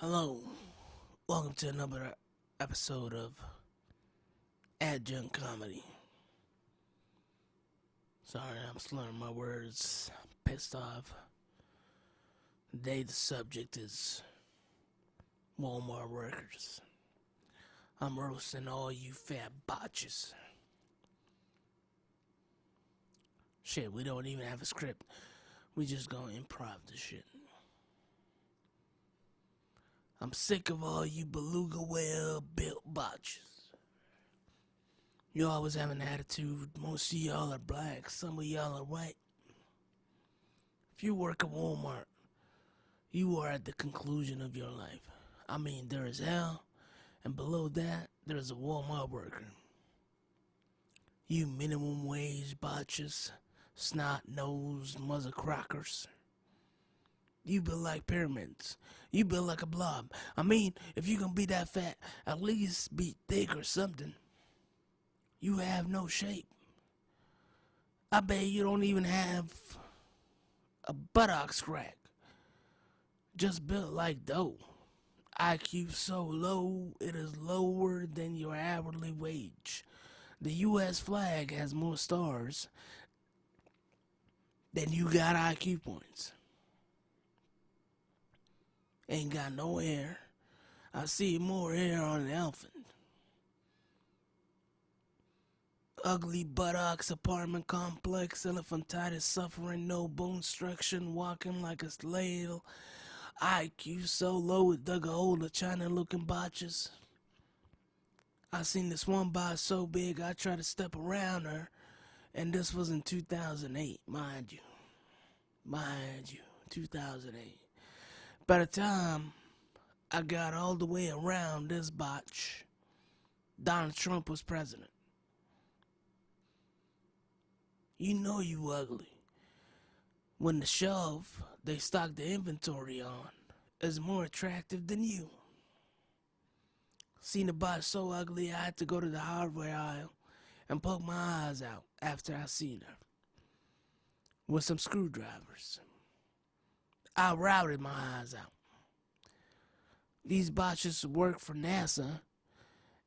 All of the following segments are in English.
Hello, welcome to another episode of Adjunct Comedy. Sorry, I'm slurring my words, pissed off. Today the subject is Walmart workers. I'm roasting all you fat botches. Shit, we don't even have a script. We just gonna improv the shit. I'm sick of all you beluga whale built botches. You always have an attitude. Most of y'all are black, some of y'all are white. If you work at Walmart, you are at the conclusion of your life. I mean, there is hell, and below that, there is a Walmart worker. You minimum wage botches, snot-nosed mother crockers. You build like pyramids. You build like a blob. I mean, if you gonna be that fat, at least be thick or something. You have no shape. I bet you don't even have a buttocks crack. Just built like dough. IQ so low, it is lower than your hourly wage. The U.S. flag has more stars than you got IQ points. Ain't got no hair. I see more hair on an elephant. Ugly buttocks, apartment complex, elephantitis suffering, no bone structure, walking like a ladle. IQ so low it dug a hole to China looking botches. I seen this one bot so big I tried to step around her, and this was in 2008, mind you. Mind you, 2008. By the time I got all the way around this botch, Donald Trump was president. You know you ugly when the shelf they stock the inventory on is more attractive than you. Seen the bot so ugly I had to go to the hardware aisle and poke my eyes out after I seen her with some screwdrivers. I routed my eyes out. These botches work for NASA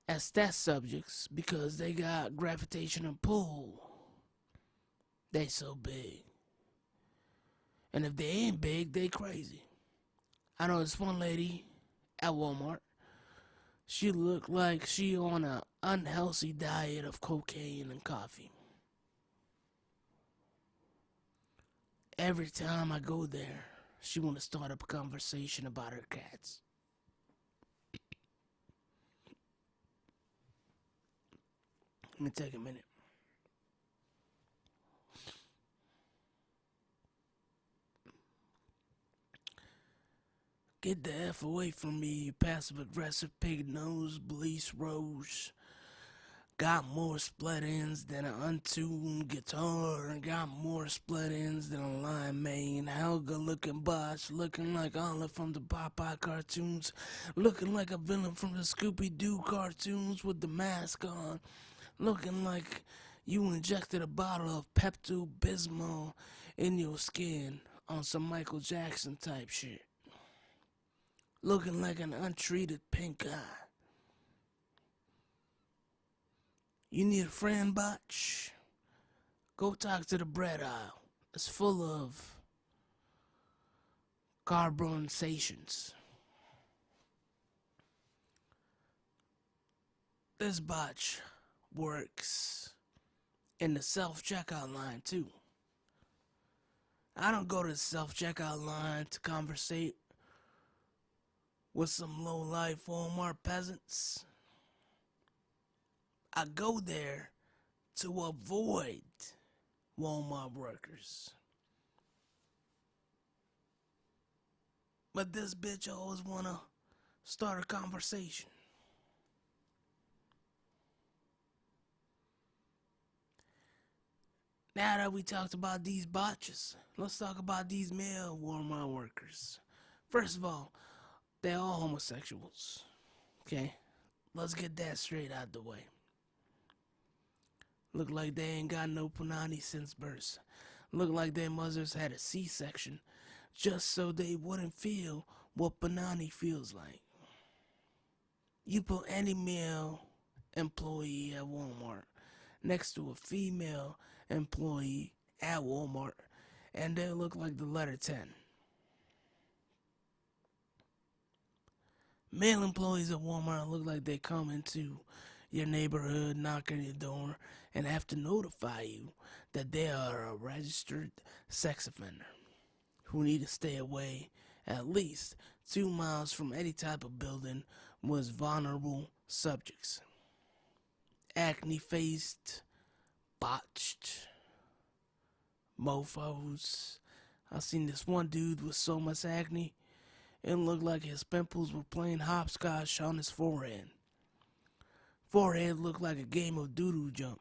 as test subjects because they got gravitational pull. They so big. And if they ain't big, they crazy. I know this one lady at Walmart. She looked like she on an unhealthy diet of cocaine and coffee. Every time I go there, she want to start up a conversation about her cats. Let me take a minute. Get the F away from me, you passive-aggressive pig-nosed police rose. Got more split ends than an untuned guitar, and got more split ends than a lime main. Helga looking botch, looking like Olive from the Popeye cartoons, looking like a villain from the Scooby-Doo cartoons with the mask on, looking like you injected a bottle of Pepto-Bismol in your skin on some Michael Jackson type shit. Looking like an untreated pink eye. You need a friend, botch? Go talk to the bread aisle. It's full of carbonizations. This botch works in the self-checkout line too. I don't go to the self-checkout line to conversate with some low-life Walmart peasants. I go there to avoid Walmart workers. But this bitch always wanna start a conversation. Now that we talked about these botches, let's talk about these male Walmart workers. First of all, they're all homosexuals. Okay? Let's get that straight out the way. Look like they ain't got no punani since birth. Look like their mothers had a C-section just so they wouldn't feel what banana feels like. You put any male employee at Walmart next to a female employee at Walmart, and they look like the letter 10. Male employees at Walmart look like they come into your neighborhood, knock on your door, and have to notify you that they are a registered sex offender who need to stay away at least 2 miles from any type of building with vulnerable subjects. Acne faced, botched mofos. I seen this one dude with so much acne, it looked like his pimples were playing hopscotch on his forehead. Forehead looked like a game of doo-doo jump.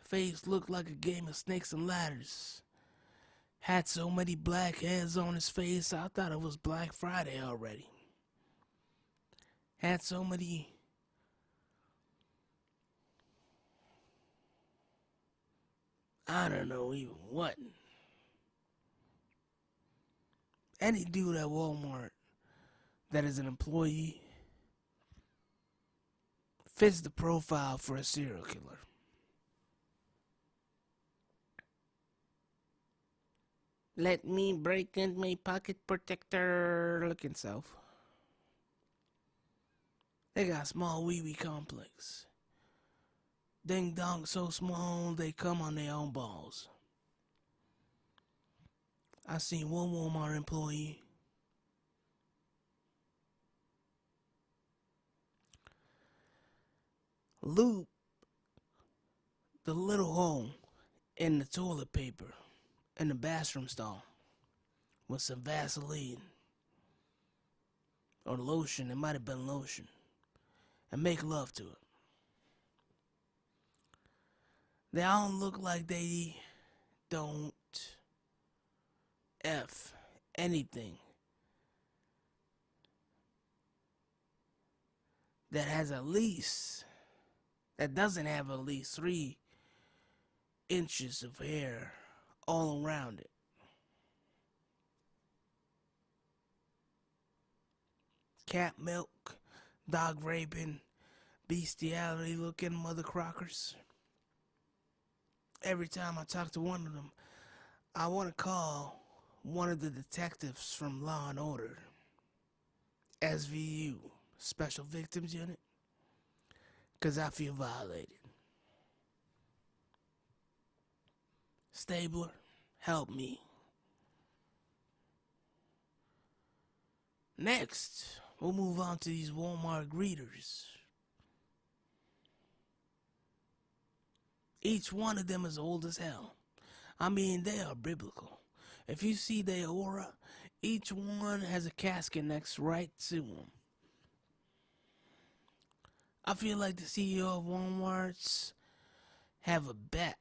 Face looked like a game of snakes and ladders. Had so many black heads on his face, I thought it was Black Friday already. Had so many I don't know even what. Any dude at Walmart that is an employee fits the profile for a serial killer. Let me break in my pocket protector looking self. They got small wee complex. Ding dong so small they come on their own balls. I seen one Walmart employee loop the little hole in the toilet paper in the bathroom stall with some Vaseline or lotion. It might have been lotion, and make love to it. They all look like they don't F anything that doesn't have at least 3 inches of hair all around it. Cat milk, dog raping, bestiality looking mother crockers. Every time I talk to one of them, I want to call one of the detectives from Law and Order, SVU, Special Victims Unit, because I feel violated. Stabler, help me. Next, we'll move on to these Walmart greeters. Each one of them is old as hell. I mean, they are biblical. If you see their aura, each one has a casket next right to them. I feel like the CEO of Walmart's have a bet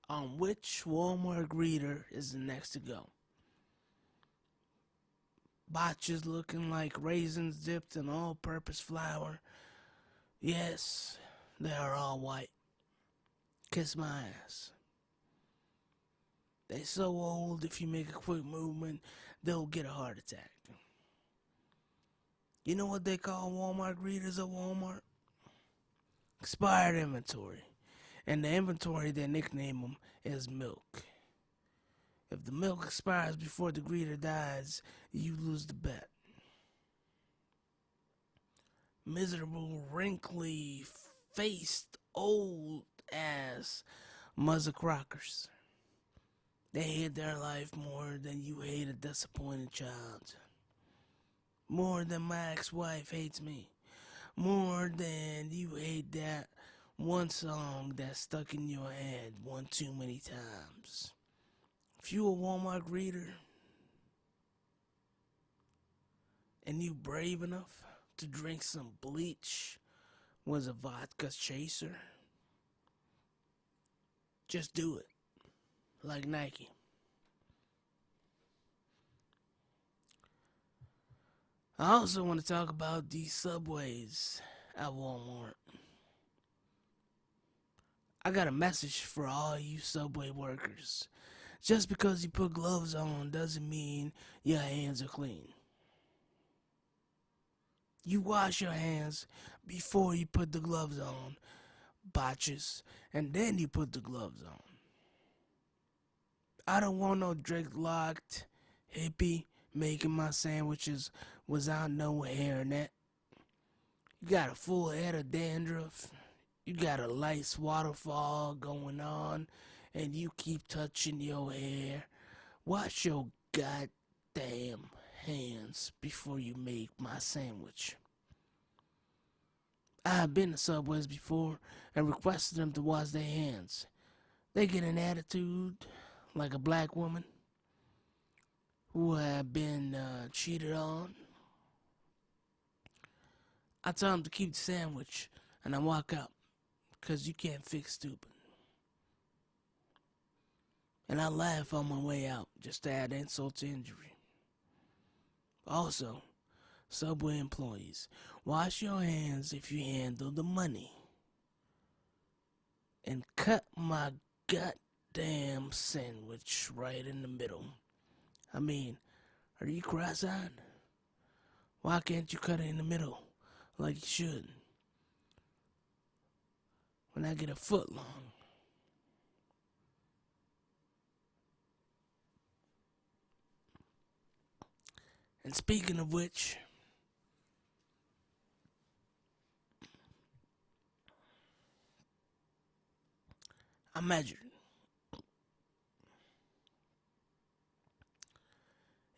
on which Walmart greeter is the next to go. Botches looking like raisins dipped in all-purpose flour. Yes, they are all white. Kiss my ass. They so old, if you make a quick movement, they'll get a heart attack. You know what they call Walmart greeters at Walmart? Expired inventory. And the inventory, they nickname them, is milk. If the milk expires before the greeter dies, you lose the bet. Miserable, wrinkly, faced, old-ass mother crockers. They hate their life more than you hate a disappointed child. More than my ex-wife hates me. More than you hate that one song that stuck in your head one too many times. If you a Walmart greeter and you brave enough to drink some bleach with a vodka chaser, just do it. Like Nike. I also want to talk about these subways at Walmart. I got a message for all you subway workers. Just because you put gloves on doesn't mean your hands are clean. You wash your hands before you put the gloves on, botches, and then you put the gloves on. I don't want no dreadlocked hippie making my sandwiches without no hairnet. You got a full head of dandruff. You got a lice waterfall going on, and you keep touching your hair. Wash your goddamn hands before you make my sandwich. I've been to Subways before and requested them to wash their hands. They get an attitude like a black woman who had been cheated on. I tell them to keep the sandwich and I walk out because you can't fix stupid. And I laugh on my way out just to add insult to injury. Also, Subway employees, wash your hands if you handle the money. And cut my goddamn sandwich right in the middle. I mean, are you cross-eyed? Why can't you cut it in the middle like you should? When I get a foot long. And speaking of which, I measured.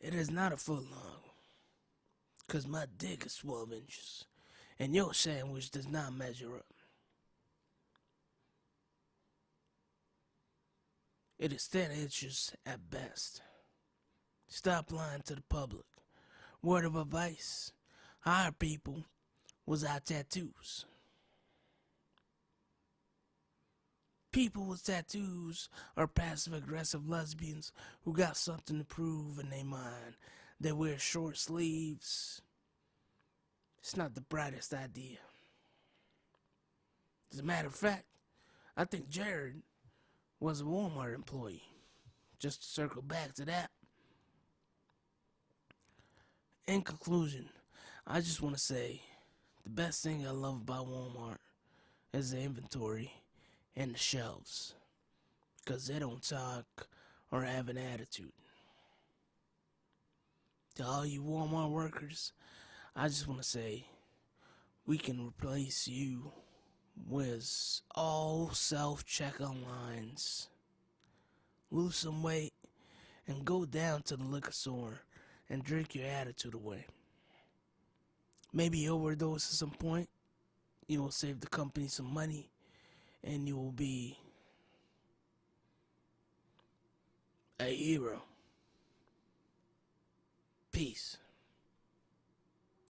It is not a foot long, because my dick is 12 inches, and your sandwich does not measure up. It is 10 inches at best. Stop lying to the public. Word of advice, hire people without tattoos. People with tattoos are passive-aggressive lesbians who got something to prove in their mind. They wear short sleeves. It's not the brightest idea. As a matter of fact, I think Jared was a Walmart employee. Just to circle back to that. In conclusion, I just want to say the best thing I love about Walmart is the inventory and the shelves, because they don't talk or have an attitude. To all you Walmart workers, I just want to say we can replace you with all self-checkout lines. Lose some weight and go down to the liquor store and drink your attitude away. Maybe overdose at some point. You will save the company some money and you will be a hero. Peace.